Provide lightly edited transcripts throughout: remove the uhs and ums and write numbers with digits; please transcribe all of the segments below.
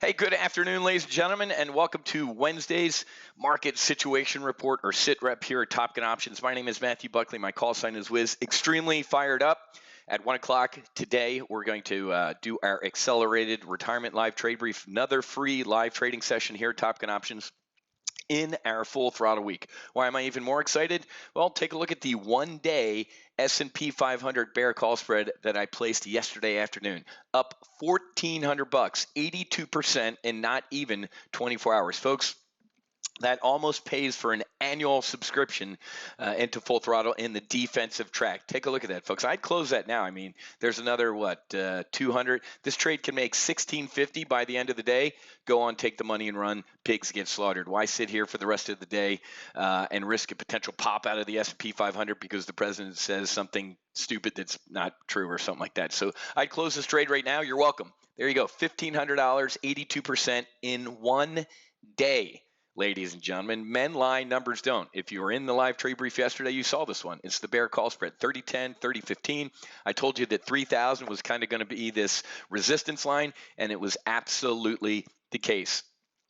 Hey, good afternoon, ladies and gentlemen, and welcome to Wednesday's Market Situation Report, or SITREP, here at Top Gun Options. My name is Matthew Buckley. My call sign is Wiz. Extremely fired up. At 1 o'clock today, we're going to do our accelerated retirement live trade brief, another free live trading session here at Top Gun Options in our full throttle week. Why am I even more excited? Well, take a look at the one-day S&P 500 bear call spread that I placed yesterday afternoon, up 1,400 bucks, 82% in not even 24 hours, folks. That almost pays for an annual subscription into Full Throttle in the defensive track. Take a look at that, folks. I'd close that now. I mean, there's another, 200. This trade can make $16.50 by the end of the day. Go on, take the money and run. Pigs get slaughtered. Why sit here for the rest of the day and risk a potential pop out of the S&P 500 because the president says something stupid that's not true or something like that? So I'd close this trade right now. You're welcome. There you go. $1,500, 82% in one day. Ladies and gentlemen, men lie, numbers don't. If you were in the live trade brief yesterday, you saw this one. It's the bear call spread, 30-10, 30-15. I told you that 3,000 was kind of going to be this resistance line, and it was absolutely the case.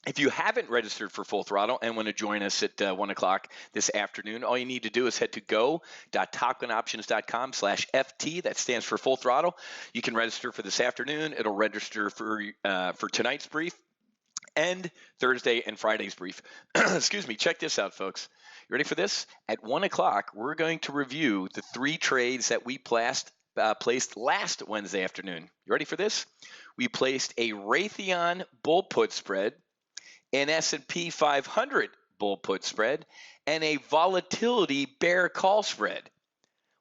If you haven't registered for Full Throttle and want to join us at 1 o'clock this afternoon, all you need to do is head to go.topgunoptions.com/FT. That stands for Full Throttle. You can register for this afternoon. It'll register for tonight's brief and Thursday and Friday's brief. Excuse me. Check this out, folks. You ready for this? At 1 o'clock, we're going to review the three trades that we placed last Wednesday afternoon. You ready for this? We placed a Raytheon bull put spread, an S&P 500 bull put spread, and a volatility bear call spread.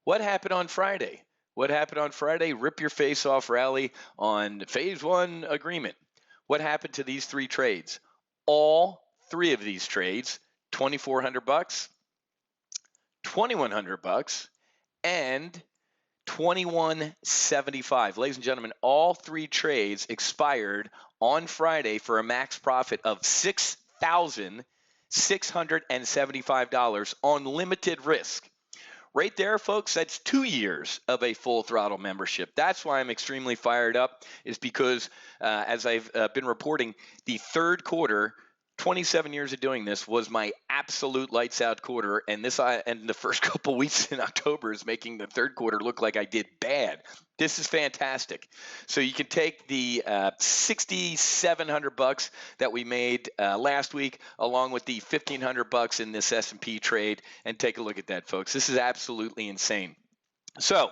What happened on Friday? Rip your face off rally on phase one agreement. What happened to these three trades? All three of these trades, 2,400 bucks, 2,100 bucks, and 2,175. Ladies and gentlemen, all three trades expired on Friday for a max profit of $6,675 on limited risk. Right there, folks, that's 2 years of a Full Throttle membership. That's why I'm extremely fired up, is because, as I've been reporting, the third quarter, 27 years of doing this, was my absolute lights out quarter, and the first couple weeks in October is making the third quarter look like I did bad. This is fantastic. So you can take the 6,700 bucks that we made last week, along with the 1,500 bucks in this S&P trade, and take a look at that, folks. This is absolutely insane. So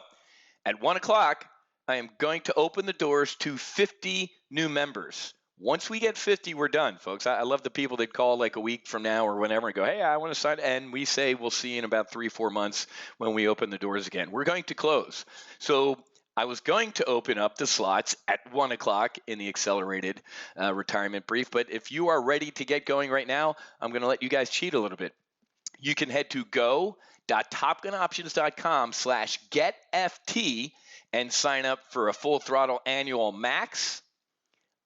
at 1 o'clock, I am going to open the doors to 50 new members. Once we get 50, we're done, folks. I love the people that call like a week from now or whenever and go, hey, I want to sign. And we say we'll see you in about 3-4 months when we open the doors again. We're going to close. So I was going to open up the slots at 1 o'clock in the accelerated retirement brief. But if you are ready to get going right now, I'm going to let you guys cheat a little bit. You can head to go.topgunoptions.com/getft and sign up for a Full Throttle annual max,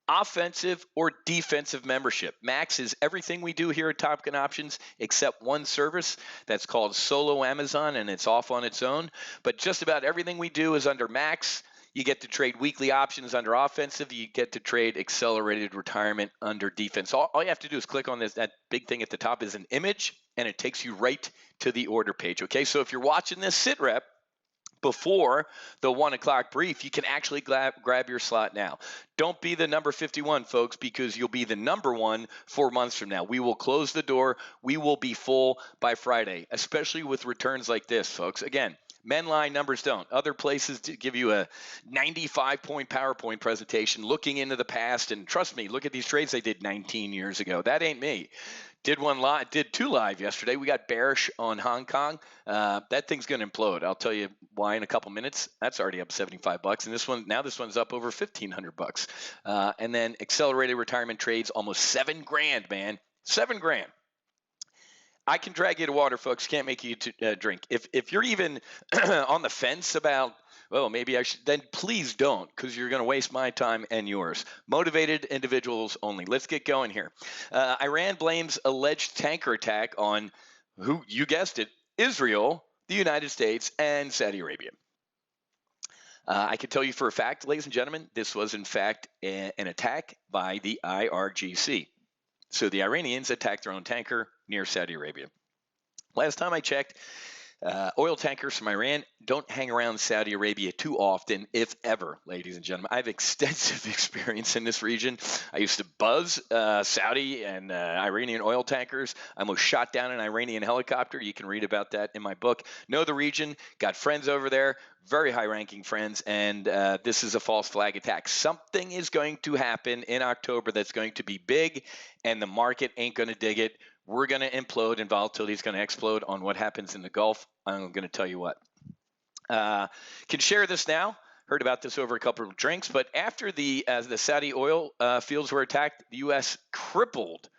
offensive, or defensive membership. Max is everything we do here at Top Gun Options except one service that's called Solo Amazon, and it's off on its own. But just about everything we do is under Max. You get to trade weekly options under offensive. You get to trade accelerated retirement under defense. All you have to do is click on that big thing at the top is an image, and it takes you right to the order page. Okay, so if you're watching this SITREP before the 1 o'clock brief, you can actually grab your slot now. Don't be the number 51, folks, because you'll be the number one 4 months from now. We will close the door. We will be full by Friday, especially with returns like this, folks. Again, men lie, numbers don't. Other places give you a 95-point PowerPoint presentation looking into the past, and trust me, look at these trades they did 19 years ago. That ain't me. Did two live yesterday. We got bearish on Hong Kong. That thing's going to implode. I'll tell you why in a couple minutes. That's already up 75 bucks, and this one's up over 1,500 bucks. And then accelerated retirement trades, almost $7 grand, man, $7 grand. I can drag you to water, folks. Can't make you drink. If you're even on the fence about, well, maybe I should, then please don't, because you're going to waste my time and yours. Motivated individuals only. Let's get going here. Iran blames alleged tanker attack on, who, you guessed it, Israel, the United States, and Saudi Arabia. I can tell you for a fact, ladies and gentlemen, this was in fact an attack by the IRGC. So the Iranians attacked their own tanker near Saudi Arabia. Last time I checked, oil tankers from Iran don't hang around Saudi Arabia too often, if ever, ladies and gentlemen. I have extensive experience in this region. I used to buzz Saudi and Iranian oil tankers. I almost shot down an Iranian helicopter. You can read about that in my book. Know the region, got friends over there, very high-ranking friends, and this is a false flag attack. Something is going to happen in October that's going to be big, and the market ain't going to dig it. We're going to implode, and volatility is going to explode on what happens in the Gulf. I'm going to tell you what. Can share this now. Heard about this over a couple of drinks, but after the Saudi oil fields were attacked, the U.S. crippled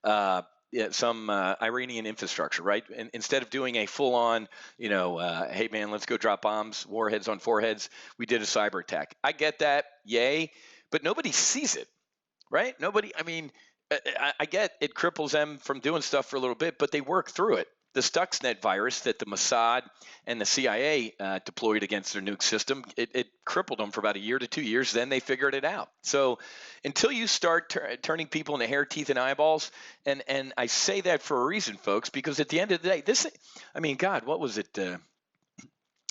some Iranian infrastructure, right? And instead of doing a full-on, hey man, let's go drop bombs, warheads on foreheads, we did a cyber attack. I get that, yay, but nobody sees it, right? Nobody. I mean, I get it cripples them from doing stuff for a little bit, but they work through it. The Stuxnet virus that the Mossad and the CIA deployed against their nuke system, it crippled them for about a year to 2 years. Then they figured it out. So until you start turning people into hair, teeth, and eyeballs, and I say that for a reason, folks, because at the end of the day, God, what was it?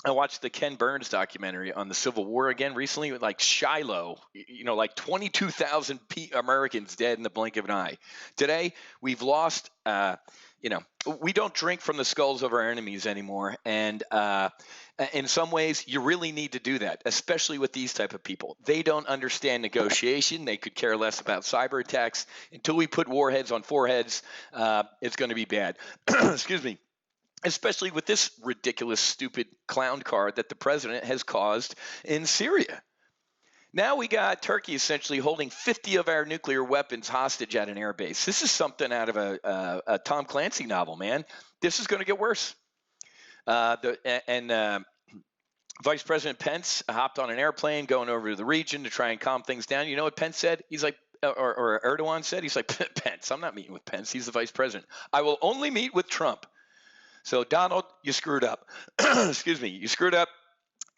I watched the Ken Burns documentary on the Civil War again recently, with like Shiloh, like 22,000 Americans dead in the blink of an eye. Today, we've lost, we don't drink from the skulls of our enemies anymore. And in some ways, you really need to do that, especially with these type of people. They don't understand negotiation. They could care less about cyber attacks. Until we put warheads on foreheads, it's going to be bad. Excuse me. Especially with this ridiculous, stupid clown car that the president has caused in Syria. Now we got Turkey essentially holding 50 of our nuclear weapons hostage at an airbase. This is something out of a Tom Clancy novel, man. This is going to get worse. Vice President Pence hopped on an airplane going over to the region to try and calm things down. You know what Pence said? He's like, or Erdogan said? He's like, Pence, I'm not meeting with Pence. He's the vice president. I will only meet with Trump. So, Donald, you screwed up. Excuse me. You screwed up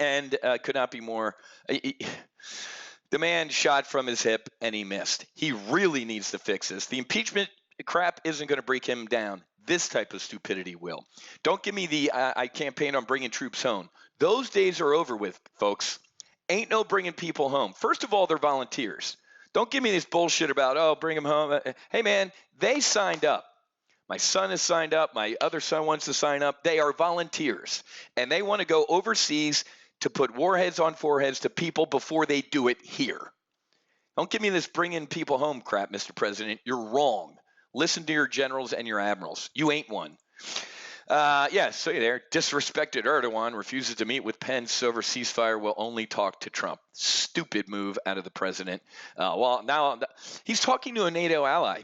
and could not be more. The man shot from his hip and he missed. He really needs to fix this. The impeachment crap isn't going to break him down. This type of stupidity will. Don't give me the I campaign on bringing troops home. Those days are over with, folks. Ain't no bringing people home. First of all, they're volunteers. Don't give me this bullshit about, bring them home. Hey, man, they signed up. My son has signed up. My other son wants to sign up. They are volunteers, and they want to go overseas to put warheads on foreheads to people before they do it here. Don't give me this bringing people home crap, Mr. President. You're wrong. Listen to your generals and your admirals. You ain't one. So you there. Disrespected Erdogan refuses to meet with Pence over ceasefire, will only talk to Trump. Stupid move out of the president. Now he's talking to a NATO ally.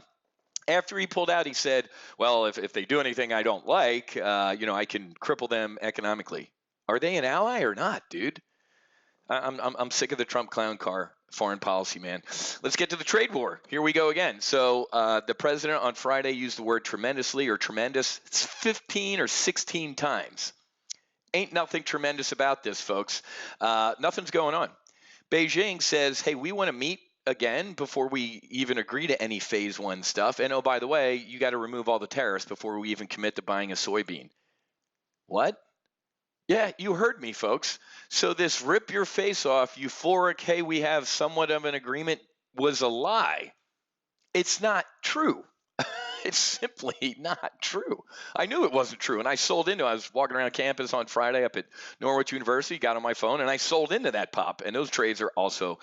After he pulled out, he said, well, if they do anything I don't like, I can cripple them economically. Are they an ally or not, dude? I'm sick of the Trump clown car foreign policy, man. Let's get to the trade war. Here we go again. So the president on Friday used the word tremendously or tremendous. It's 15 or 16 times. Ain't nothing tremendous about this, folks. Nothing's going on. Beijing says, hey, we want to meet again before we even agree to any phase one stuff. And oh, by the way, you got to remove all the tariffs before we even commit to buying a soybean. What? Yeah, you heard me, folks. So this rip your face off, euphoric, hey, we have somewhat of an agreement was a lie. It's not true. It's simply not true. I knew it wasn't true, and I sold into it. I was walking around campus on Friday up at Norwich University, got on my phone, and I sold into that pop, and those trades are also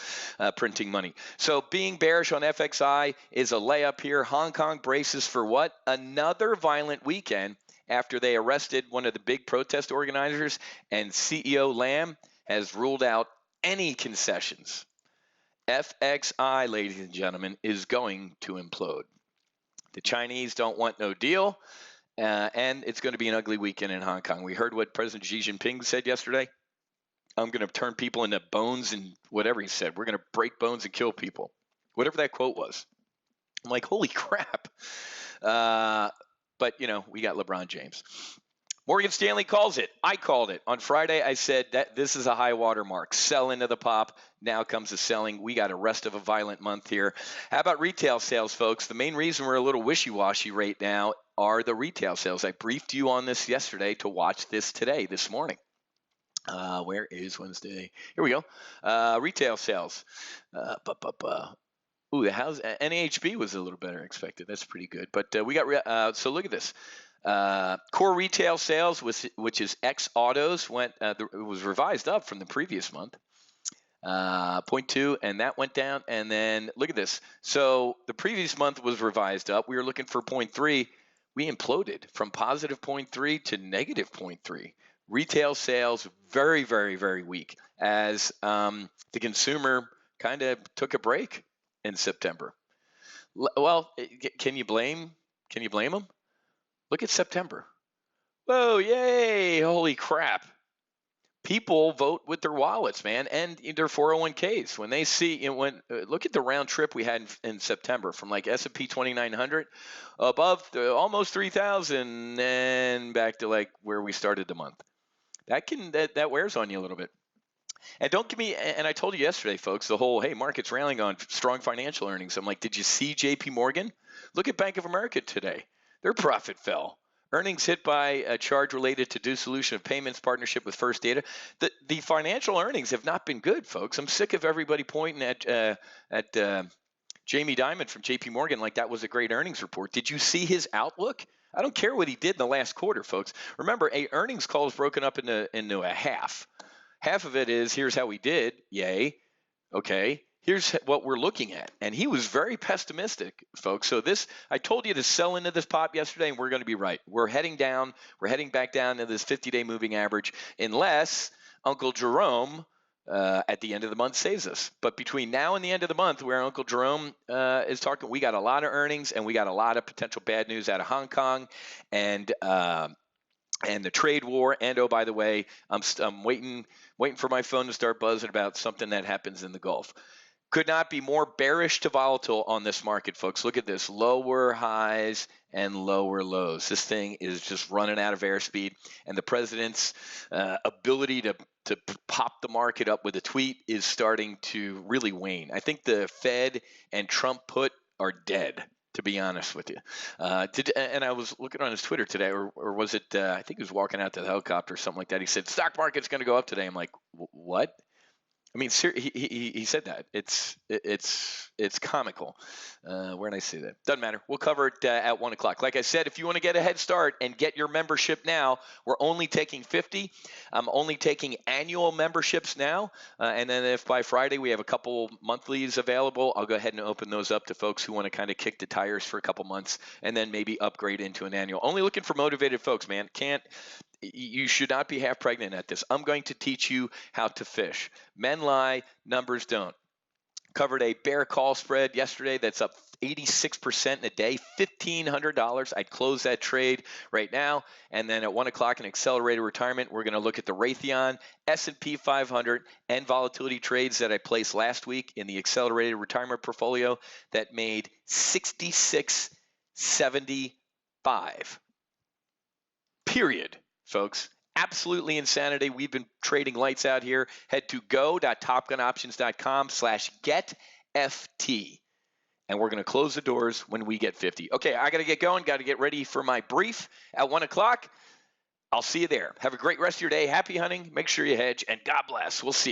printing money. So being bearish on FXI is a layup here. Hong Kong braces for what? Another violent weekend after they arrested one of the big protest organizers, and CEO Lam has ruled out any concessions. FXI, ladies and gentlemen, is going to implode. The Chinese don't want no deal, and it's going to be an ugly weekend in Hong Kong. We heard what President Xi Jinping said yesterday. I'm going to turn people into bones and whatever he said. We're going to break bones and kill people, whatever that quote was. I'm like, holy crap. But, we got LeBron James. Morgan Stanley calls it. I called it. On Friday, I said that this is a high water mark. Sell into the pop. Now comes the selling. We got a rest of a violent month here. How about retail sales, folks? The main reason we're a little wishy-washy right now are the retail sales. I briefed you on this yesterday to watch this today, this morning. Where is Wednesday? Here we go. Retail sales. Ooh, the house NAHB was a little better than expected. That's pretty good. But we got so look at this. Core retail sales, which is ex autos, it was revised up from the previous month. 0.2, and that went down. And then look at this. So the previous month was revised up. We were looking for 0.3. We imploded from positive 0.3 to negative 0.3. Retail sales very, very, very weak as the consumer kind of took a break in September. Well, can you blame them? Look at September. Whoa, yay, holy crap. People vote with their wallets, man, and their 401ks. When they see, look at the round trip we had in September from like S&P 2900 above almost 3,000 and back to like where we started the month. That wears on you a little bit. And don't give me, and I told you yesterday, folks, the whole, hey, market's rallying on strong financial earnings. I'm like, did you see JP Morgan? Look at Bank of America today. Their profit fell. Earnings hit by a charge related to dissolution of payments partnership with First Data. The financial earnings have not been good, folks. I'm sick of everybody pointing at Jamie Dimon from JP Morgan like that was a great earnings report. Did you see his outlook? I don't care what he did in the last quarter, folks. Remember, a earnings call is broken up into a half. Half of it is, here's how we did, yay, okay, here's what we're looking at. And he was very pessimistic, folks. So I told you to sell into this pop yesterday, and we're going to be right. We're heading down. We're heading back down to this 50-day moving average, unless Uncle Jerome at the end of the month saves us. But between now and the end of the month, where Uncle Jerome is talking, we got a lot of earnings, and we got a lot of potential bad news out of Hong Kong, and the trade war. And oh, by the way, I'm waiting for my phone to start buzzing about something that happens in the Gulf. Could not be more bearish to volatile on this market, folks. Look at this: lower highs and lower lows. This thing is just running out of airspeed, and the president's ability to pop the market up with a tweet is starting to really wane. I think the Fed and Trump put are dead, to be honest with you. And I was looking on his Twitter today, or was it, I think he was walking out to the helicopter or something like that. He said, stock market's going to go up today. I'm like, what? I mean, he said that. It's comical. Where did I say that? Doesn't matter. We'll cover it at 1 o'clock. Like I said, if you want to get a head start and get your membership now, we're only taking 50. I'm only taking annual memberships now. And then if by Friday we have a couple monthlies available, I'll go ahead and open those up to folks who want to kind of kick the tires for a couple months and then maybe upgrade into an annual. Only looking for motivated folks, man. You should not be half pregnant at this. I'm going to teach you how to fish. Men lie, numbers don't. Covered a bear call spread yesterday that's up 86% in a day, $1,500. I'd close that trade right now. And then at 1 o'clock in accelerated retirement, we're going to look at the Raytheon, S&P 500, and volatility trades that I placed last week in the accelerated retirement portfolio that made $66.75. Period. Folks, absolutely insanity. We've been trading lights out here. Head to go.topgunoptions.com/getft. And we're going to close the doors when we get 50. Okay, I got to get going. Got to get ready for my brief at 1 o'clock. I'll see you there. Have a great rest of your day. Happy hunting. Make sure you hedge. And God bless. We'll see you.